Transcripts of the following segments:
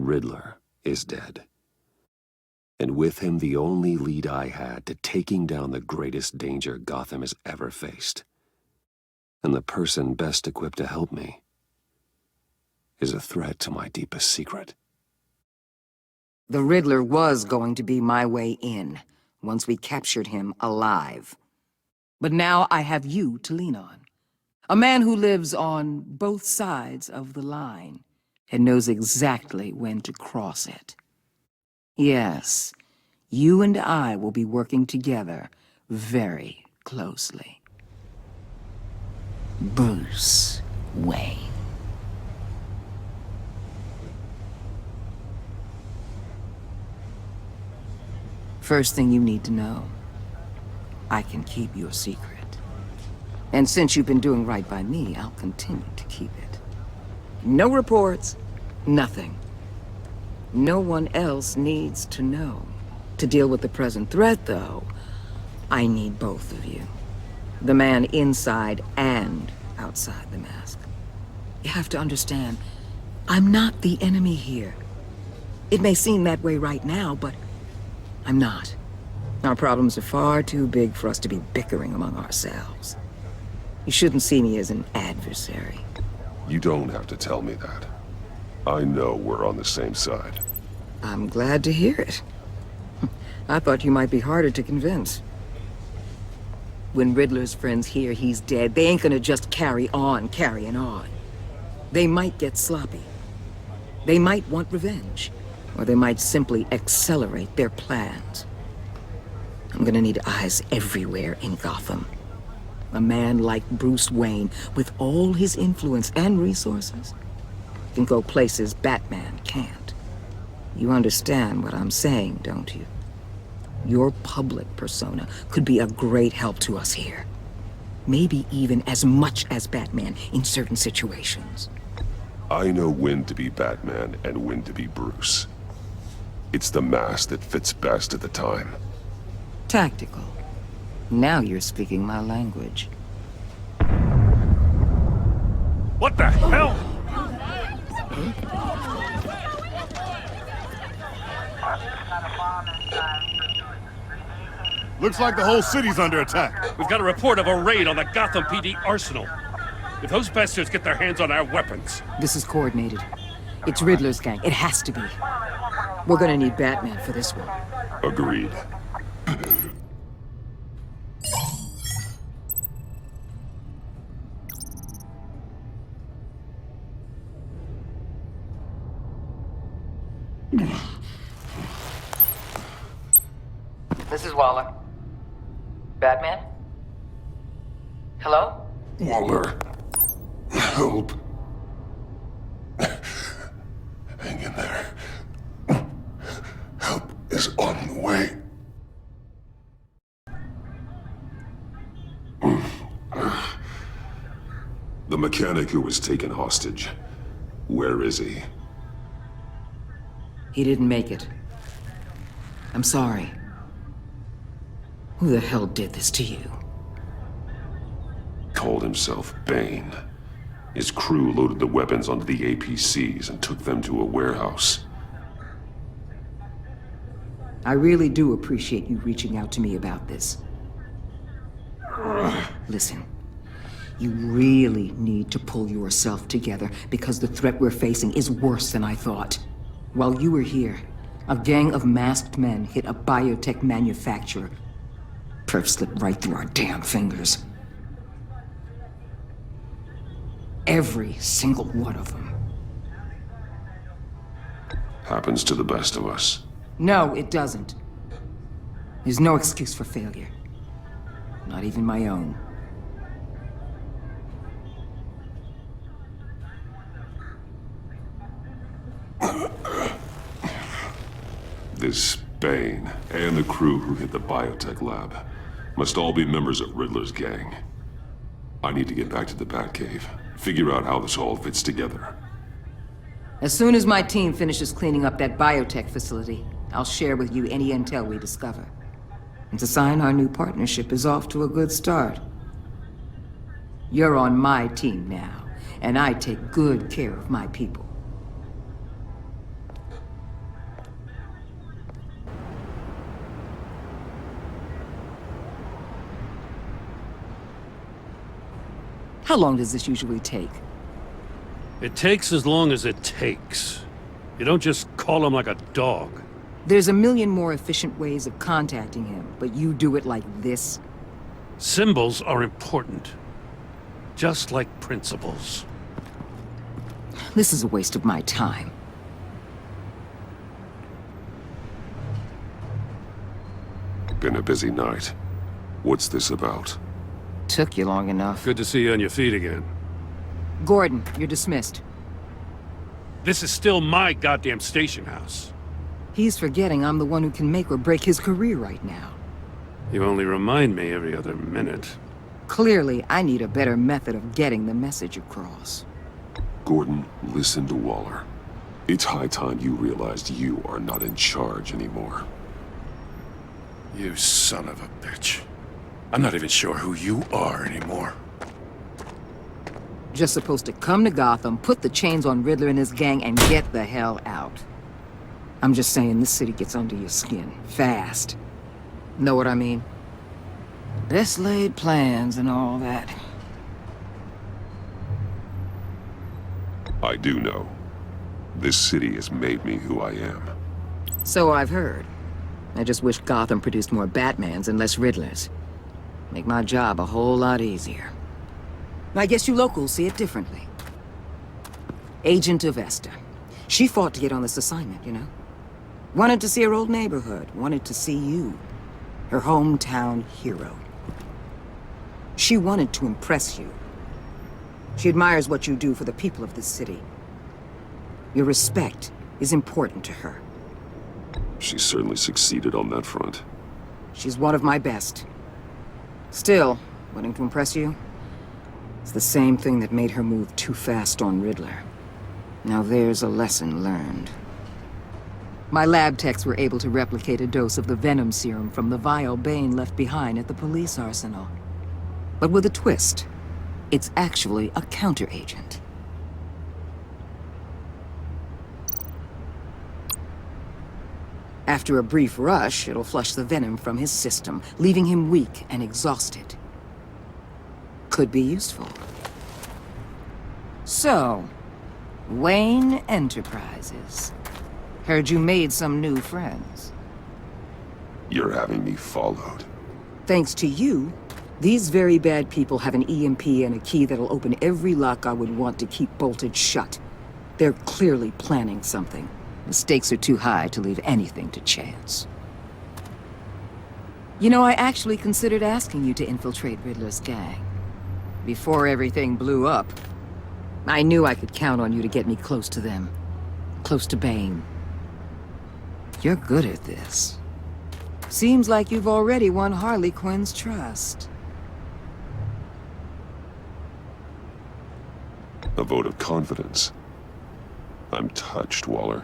Riddler is dead. And with him the only lead I had to taking down the greatest danger Gotham has ever faced. And the person best equipped to help me is a threat to my deepest secret. The Riddler was going to be my way in, once we captured him alive. But now I have you to lean on. A man who lives on both sides of the line and knows exactly when to cross it. Yes, you and I will be working together very closely. Bruce Wayne. First thing you need to know, I can keep your secret. And since you've been doing right by me, I'll continue to keep it. No reports, nothing. No one else needs to know. To deal with the present threat, though, I need both of you. The man inside and outside the mask. You have to understand, I'm not the enemy here. It may seem that way right now, but I'm not. Our problems are far too big for us to be bickering among ourselves. You shouldn't see me as an adversary. You don't have to tell me that. I know we're on the same side. I'm glad to hear it. I thought you might be harder to convince. When Riddler's friends hear he's dead, they ain't gonna just carry on carrying on. They might get sloppy. They might want revenge. Or they might simply accelerate their plans. I'm gonna need eyes everywhere in Gotham. A man like Bruce Wayne, with all his influence and resources, can go places Batman can't. You understand what I'm saying, don't you? Your public persona could be a great help to us here. Maybe even as much as Batman in certain situations. I know when to be Batman and when to be Bruce. It's the mask that fits best at the time. Tactical. Now you're speaking my language. What the hell? Looks like the whole city's under attack. We've got a report of a raid on the Gotham PD arsenal. If those bastards get their hands on our weapons... This is coordinated. It's Riddler's gang. It has to be. We're gonna need Batman for this one. Agreed. This is Waller. Batman? Hello? Waller. Help. Hang in there. Help is on the way. The mechanic who was taken hostage. Where is he? He didn't make it. I'm sorry. Who the hell did this to you? Called himself Bane. His crew loaded the weapons onto the APCs and took them to a warehouse. I really do appreciate you reaching out to me about this. Listen, you really need to pull yourself together because the threat we're facing is worse than I thought. While you were here, a gang of masked men hit a biotech manufacturer. Perf slipped right through our damn fingers. Every single one of them. Happens to the best of us. No, it doesn't. There's no excuse for failure. Not even my own. This Bane and the crew who hit the biotech lab must all be members of Riddler's gang. I need to get back to the Batcave, figure out how this all fits together. As soon as my team finishes cleaning up that biotech facility, I'll share with you any intel we discover. And to sign our new partnership is off to a good start. You're on my team now, and I take good care of my people. How long does this usually take? It takes as long as it takes. You don't just call him like a dog. There's a million more efficient ways of contacting him, but you do it like this? Symbols are important. Just like principles. This is a waste of my time. Been a busy night. What's this about? Took you long enough. Good to see you on your feet again. Gordon, you're dismissed. This is still my goddamn station house. He's forgetting I'm the one who can make or break his career right now. You only remind me every other minute. Clearly, I need a better method of getting the message across. Gordon, listen to Waller. It's high time you realized you are not in charge anymore. You son of a bitch. I'm not even sure who you are anymore. Just supposed to come to Gotham, put the chains on Riddler and his gang, and get the hell out. I'm just saying this city gets under your skin. Fast. Know what I mean? Best laid plans and all that. I do know. This city has made me who I am. So I've heard. I just wish Gotham produced more Batmans and less Riddlers. Make my job a whole lot easier. I guess you locals see it differently. Agent of Vesta. She fought to get on this assignment, you know? Wanted to see her old neighborhood. Wanted to see you. Her hometown hero. She wanted to impress you. She admires what you do for the people of this city. Your respect is important to her. She certainly succeeded on that front. She's one of my best. Still, wanting to impress you? It's the same thing that made her move too fast on Riddler. Now there's a lesson learned. My lab techs were able to replicate a dose of the venom serum from the vial Bane left behind at the police arsenal. But with a twist. It's actually a counteragent. After a brief rush, it'll flush the venom from his system, leaving him weak and exhausted. Could be useful. So, Wayne Enterprises. Heard you made some new friends. You're having me followed. Thanks to you, these very bad people have an EMP and a key that'll open every lock I would want to keep bolted shut. They're clearly planning something. The stakes are too high to leave anything to chance. You know, I actually considered asking you to infiltrate Riddler's gang. Before everything blew up, I knew I could count on you to get me close to them. Close to Bane. You're good at this. Seems like you've already won Harley Quinn's trust. A vote of confidence. I'm touched, Waller.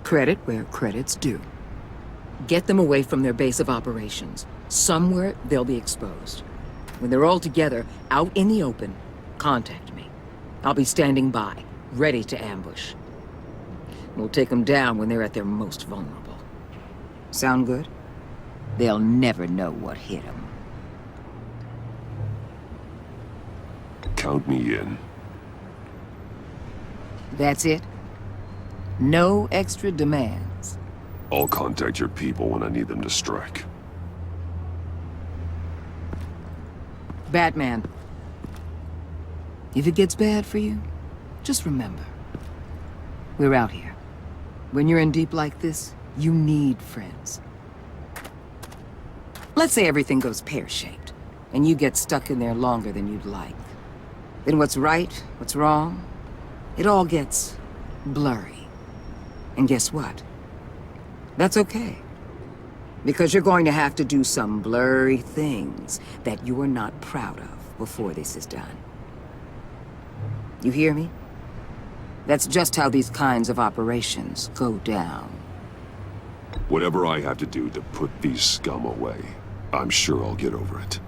Credit where credit's due. Get them away from their base of operations. Somewhere they'll be exposed. When they're all together, out in the open, contact me. I'll be standing by, ready to ambush. We'll take them down when they're at their most vulnerable. Sound good? They'll never know what hit them. Count me in. That's it? No extra demands. I'll contact your people when I need them to strike. Batman. If it gets bad for you, just remember. We're out here. When you're in deep like this, you need friends. Let's say everything goes pear-shaped, and you get stuck in there longer than you'd like. Then what's right, what's wrong, it all gets blurry. And guess what? That's okay. Because you're going to have to do some blurry things that you're not proud of before this is done. You hear me? That's just how these kinds of operations go down. Whatever I have to do to put these scum away, I'm sure I'll get over it.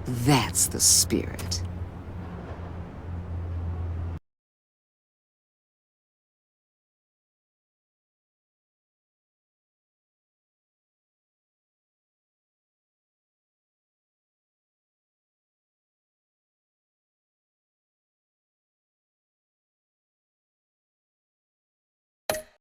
That's the spirit.